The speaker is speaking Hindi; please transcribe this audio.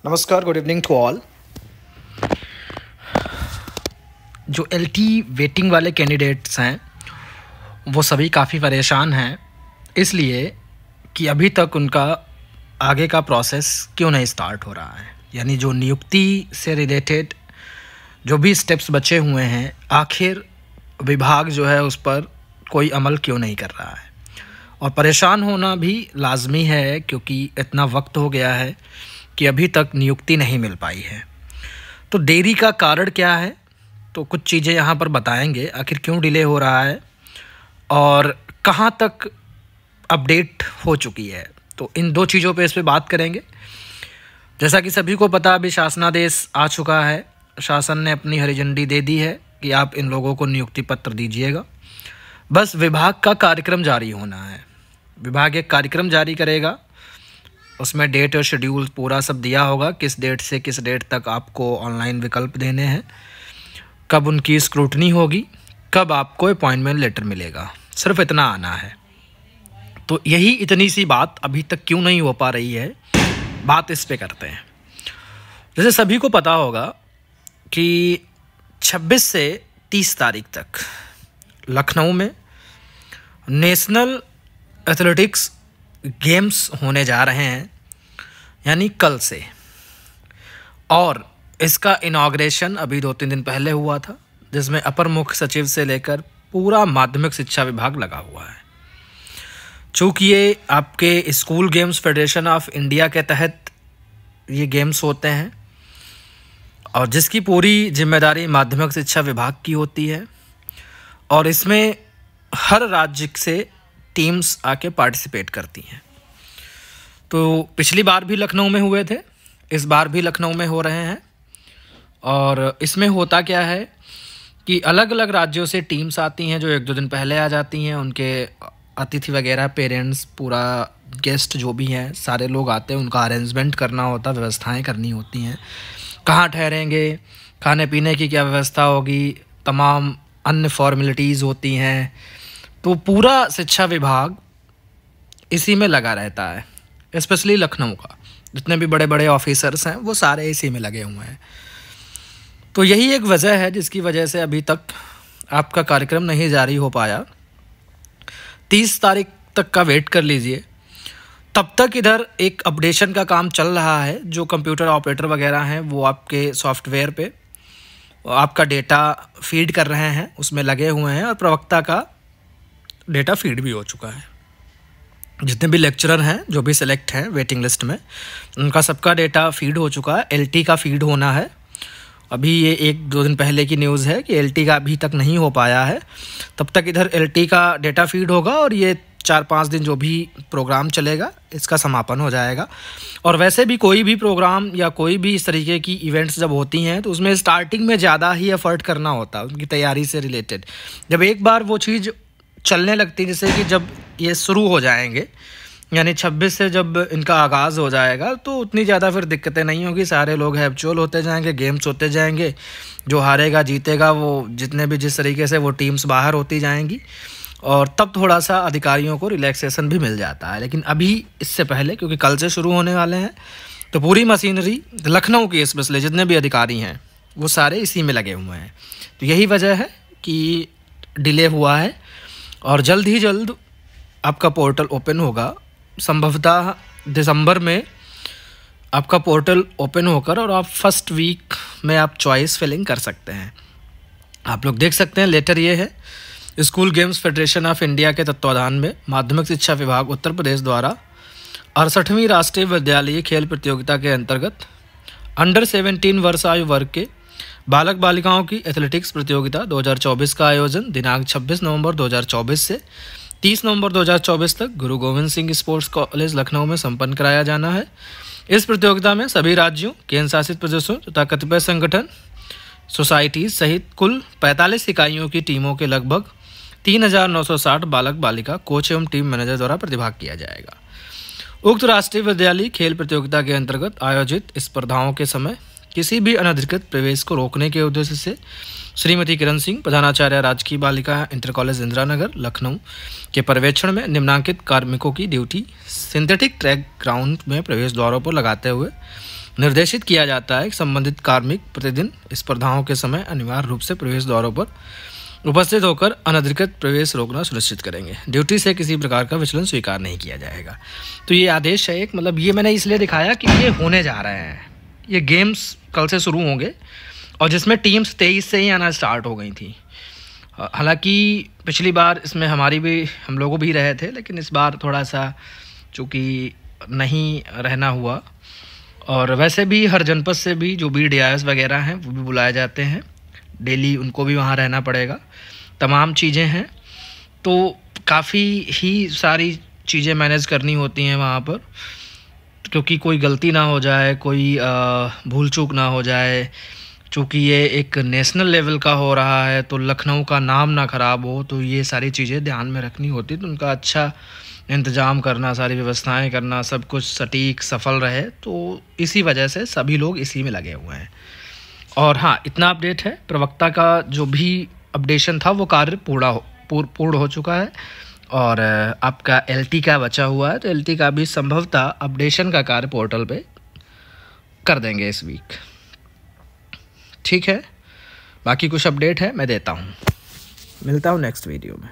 नमस्कार, गुड इवनिंग टू ऑल। जो एलटी वेटिंग वाले कैंडिडेट्स हैं वो सभी काफ़ी परेशान हैं, इसलिए कि अभी तक उनका आगे का प्रोसेस क्यों नहीं स्टार्ट हो रहा है। यानी जो नियुक्ति से रिलेटेड जो भी स्टेप्स बचे हुए हैं, आखिर विभाग जो है उस पर कोई अमल क्यों नहीं कर रहा है। और परेशान होना भी लाजमी है, क्योंकि इतना वक्त हो गया है कि अभी तक नियुक्ति नहीं मिल पाई है। तो देरी का कारण क्या है, तो कुछ चीज़ें यहाँ पर बताएंगे, आखिर क्यों डिले हो रहा है और कहाँ तक अपडेट हो चुकी है। तो इन दो चीज़ों पे इस पे बात करेंगे। जैसा कि सभी को पता, अभी शासनादेश आ चुका है। शासन ने अपनी हरी झंडी दे दी है कि आप इन लोगों को नियुक्ति पत्र दीजिएगा। बस विभाग का कार्यक्रम जारी होना है। विभाग एक कार्यक्रम जारी करेगा, उसमें डेट और शेड्यूल पूरा सब दिया होगा, किस डेट से किस डेट तक आपको ऑनलाइन विकल्प देने हैं, कब उनकी स्क्रूटनी होगी, कब आपको अपॉइंटमेंट लेटर मिलेगा। सिर्फ इतना आना है। तो यही इतनी सी बात अभी तक क्यों नहीं हो पा रही है, बात इस पे करते हैं। जैसे सभी को पता होगा कि 26 से 30 तारीख तक लखनऊ में नेशनल एथलेटिक्स गेम्स होने जा रहे हैं, यानी कल से। और इसका इनॉग्रेशन अभी 2-3 दिन पहले हुआ था, जिसमें अपर मुख्य सचिव से लेकर पूरा माध्यमिक शिक्षा विभाग लगा हुआ है। चूँकि ये आपके school games federation of India के तहत ये गेम्स होते हैं और जिसकी पूरी जिम्मेदारी माध्यमिक शिक्षा विभाग की होती है, और इसमें हर राज्य से टीम्स आके पार्टिसिपेट करती हैं। तो पिछली बार भी लखनऊ में हुए थे, इस बार भी लखनऊ में हो रहे हैं। और इसमें होता क्या है कि अलग अलग राज्यों से टीम्स आती हैं, जो 1-2 दिन पहले आ जाती हैं। उनके अतिथि वगैरह, पेरेंट्स, पूरा गेस्ट जो भी हैं, सारे लोग आते हैं। उनका अरेंजमेंट करना होता, व्यवस्थाएं करनी होती हैं, कहाँ ठहरेंगे, खाने पीने की क्या व्यवस्था होगी, तमाम अन्य फॉर्मेलिटीज़ होती हैं। तो पूरा शिक्षा विभाग इसी में लगा रहता है, स्पेशली लखनऊ का। जितने भी बड़े बड़े ऑफिसर्स हैं वो सारे इसी में लगे हुए हैं। तो यही एक वजह है जिसकी वजह से अभी तक आपका कार्यक्रम नहीं जारी हो पाया। 30 तारीख तक का वेट कर लीजिए। तब तक इधर एक अपडेशन का काम चल रहा है। जो कंप्यूटर ऑपरेटर वगैरह हैं वो आपके सॉफ्टवेयर पे आपका डेटा फीड कर रहे हैं, उसमें लगे हुए हैं, और प्रवक्ता का डेटा फीड भी हो चुका है। जितने भी लेक्चरर हैं, जो भी सिलेक्ट हैं वेटिंग लिस्ट में, उनका सबका डेटा फीड हो चुका है। एलटी का फीड होना है। अभी ये 1-2 दिन पहले की न्यूज़ है कि एलटी का अभी तक नहीं हो पाया है। तब तक इधर एलटी का डेटा फीड होगा और ये 4-5 दिन जो भी प्रोग्राम चलेगा इसका समापन हो जाएगा। और वैसे भी कोई भी प्रोग्राम या कोई भी इस तरीके की इवेंट्स जब होती हैं तो उसमें स्टार्टिंग में ज़्यादा ही एफर्ट करना होता है उनकी तैयारी से रिलेटेड। जब एक बार वो चीज़ चलने लगती है, जैसे कि जब ये शुरू हो जाएंगे, यानी 26 से जब इनका आगाज़ हो जाएगा, तो उतनी ज़्यादा फिर दिक्कतें नहीं होगी। सारे लोग हैप्चुअल होते जाएंगे, गेम्स होते जाएंगे, जो हारेगा जीतेगा, वो जितने भी जिस तरीके से वो टीम्स बाहर होती जाएंगी, और तब थोड़ा सा अधिकारियों को रिलैक्सेशन भी मिल जाता है। लेकिन अभी इससे पहले, क्योंकि कल से शुरू होने वाले हैं, तो पूरी मशीनरी लखनऊ की स्पेशली जितने भी अधिकारी हैं वो सारे इसी में लगे हुए हैं। तो यही वजह है कि डिले हुआ है। और जल्द ही जल्द आपका पोर्टल ओपन होगा। संभवतः दिसंबर में आपका पोर्टल ओपन होकर और आप फर्स्ट वीक में आप चॉइस फिलिंग कर सकते हैं। आप लोग देख सकते हैं, लेटर ये है, school games federation of India के तत्वाधान में माध्यमिक शिक्षा विभाग उत्तर प्रदेश द्वारा 68वीं राष्ट्रीय विद्यालयी खेल प्रतियोगिता के अंतर्गत अंडर 17 वर्ष आयु वर्ग के बालक बालिकाओं की एथलेटिक्स प्रतियोगिता 2024 का आयोजन दिनांक 26 नवंबर 2024 से 30 नवंबर 2024 तक गुरु गोविंद सिंह स्पोर्ट्स कॉलेज लखनऊ में संपन्न कराया जाना है। इस प्रतियोगिता में सभी राज्यों, केंद्र शासित प्रदेशों तथा कतिपय संगठन, सोसाइटीज सहित कुल 45 इकाइयों की टीमों के लगभग 3960 बालक बालिका कोच एवं टीम मैनेजर द्वारा प्रतिभाग किया जाएगा। उक्त राष्ट्रीय विद्यालयी खेल प्रतियोगिता के अंतर्गत आयोजित स्पर्धाओं के समय किसी भी अनधिकृत प्रवेश को रोकने के उद्देश्य से श्रीमती किरण सिंह, प्रधानाचार्य राजकीय बालिका इंटर कॉलेज इंदिरा नगर लखनऊ के पर्यवेक्षण में निम्नांकित कार्मिकों की ड्यूटी सिंथेटिक ट्रैक ग्राउंड में प्रवेश द्वारों पर लगाते हुए निर्देशित किया जाता है कि संबंधित कार्मिक प्रतिदिन स्पर्धाओं के समय अनिवार्य रूप से प्रवेश द्वारों पर उपस्थित होकर अनधिकृत प्रवेश रोकना सुनिश्चित करेंगे। ड्यूटी से किसी प्रकार का विचलन स्वीकार नहीं किया जाएगा। तो ये आदेश है एक, मतलब ये मैंने इसलिए दिखाया कि ये होने जा रहे हैं, ये गेम्स कल से शुरू होंगे और जिसमें टीम्स 23 से ही आना स्टार्ट हो गई थी। हालांकि पिछली बार इसमें हम लोग भी रहे थे, लेकिन इस बार थोड़ा सा चूँकि नहीं रहना हुआ। और वैसे भी हर जनपद से भी जो भी DIS वगैरह हैं वो भी बुलाए जाते हैं, डेली उनको भी वहाँ रहना पड़ेगा। तमाम चीज़ें हैं, तो काफ़ी ही सारी चीज़ें मैनेज करनी होती हैं वहाँ पर, क्योंकि कोई गलती ना हो जाए, कोई भूल चूक ना हो जाए। चूँकि ये एक नेशनल लेवल का हो रहा है तो लखनऊ का नाम ना ख़राब हो, तो ये सारी चीज़ें ध्यान में रखनी होती, तो उनका अच्छा इंतज़ाम करना, सारी व्यवस्थाएं करना, सब कुछ सटीक सफल रहे। तो इसी वजह से सभी लोग इसी में लगे हुए हैं। और हाँ, इतना अपडेट है, प्रवक्ता का जो भी अपडेशन था वो कार्य पूर्ण हो चुका है और आपका LT का बचा हुआ है, तो LT का भी संभवतः अपडेशन का कार्य पोर्टल पे कर देंगे इस वीक। ठीक है, बाकी कुछ अपडेट है मैं देता हूँ, मिलता हूँ नेक्स्ट वीडियो में।